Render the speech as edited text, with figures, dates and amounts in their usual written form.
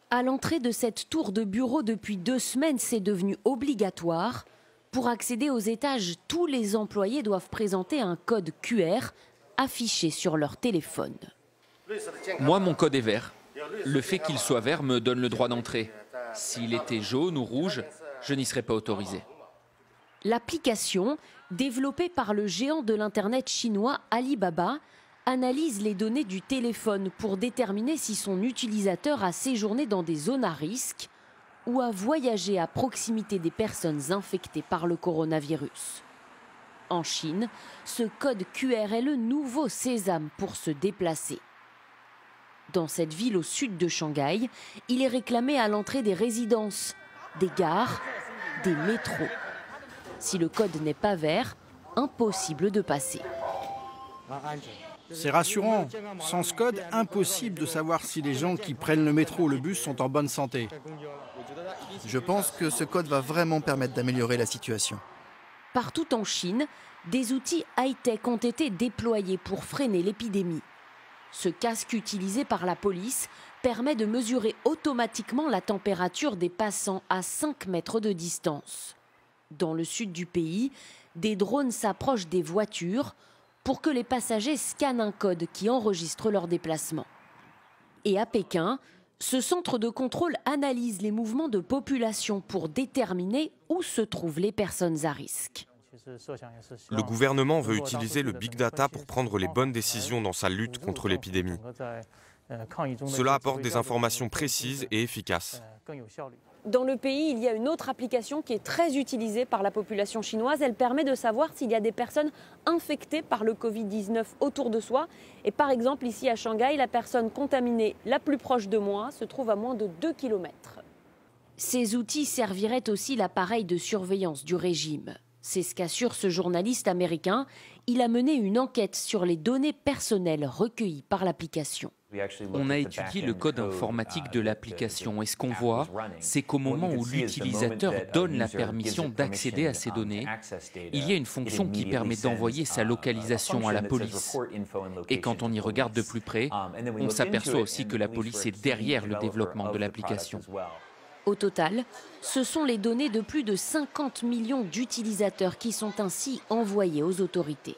À l'entrée de cette tour de bureau depuis 2 semaines, c'est devenu obligatoire. Pour accéder aux étages, tous les employés doivent présenter un code QR affiché sur leur téléphone. Moi, mon code est vert. Le fait qu'il soit vert me donne le droit d'entrer. S'il était jaune ou rouge, je n'y serais pas autorisé. L'application, développée par le géant de l'Internet chinois Alibaba, analyse les données du téléphone pour déterminer si son utilisateur a séjourné dans des zones à risque ou a voyagé à proximité des personnes infectées par le coronavirus. En Chine, ce code QR est le nouveau sésame pour se déplacer. Dans cette ville au sud de Shanghai, il est réclamé à l'entrée des résidences, des gares, des métros. Si le code n'est pas vert, impossible de passer. C'est rassurant. Sans ce code, impossible de savoir si les gens qui prennent le métro ou le bus sont en bonne santé. Je pense que ce code va vraiment permettre d'améliorer la situation. Partout en Chine, des outils high-tech ont été déployés pour freiner l'épidémie. Ce casque utilisé par la police permet de mesurer automatiquement la température des passants à 5 mètres de distance. Dans le sud du pays, des drones s'approchent des voitures pour que les passagers scannent un code qui enregistre leur déplacement. Et à Pékin, ce centre de contrôle analyse les mouvements de population pour déterminer où se trouvent les personnes à risque. Le gouvernement veut utiliser le big data pour prendre les bonnes décisions dans sa lutte contre l'épidémie. Cela apporte des informations précises et efficaces. Dans le pays, il y a une autre application qui est très utilisée par la population chinoise. Elle permet de savoir s'il y a des personnes infectées par le Covid-19 autour de soi. Et par exemple, ici à Shanghai, la personne contaminée la plus proche de moi se trouve à moins de 2 km. Ces outils serviraient aussi l'appareil de surveillance du régime. C'est ce qu'assure ce journaliste américain. Il a mené une enquête sur les données personnelles recueillies par l'application. On a étudié le code informatique de l'application et ce qu'on voit, c'est qu'au moment où l'utilisateur donne la permission d'accéder à ces données, il y a une fonction qui permet d'envoyer sa localisation à la police. Et quand on y regarde de plus près, on s'aperçoit aussi que la police est derrière le développement de l'application. Au total, ce sont les données de plus de 50 millions d'utilisateurs qui sont ainsi envoyées aux autorités.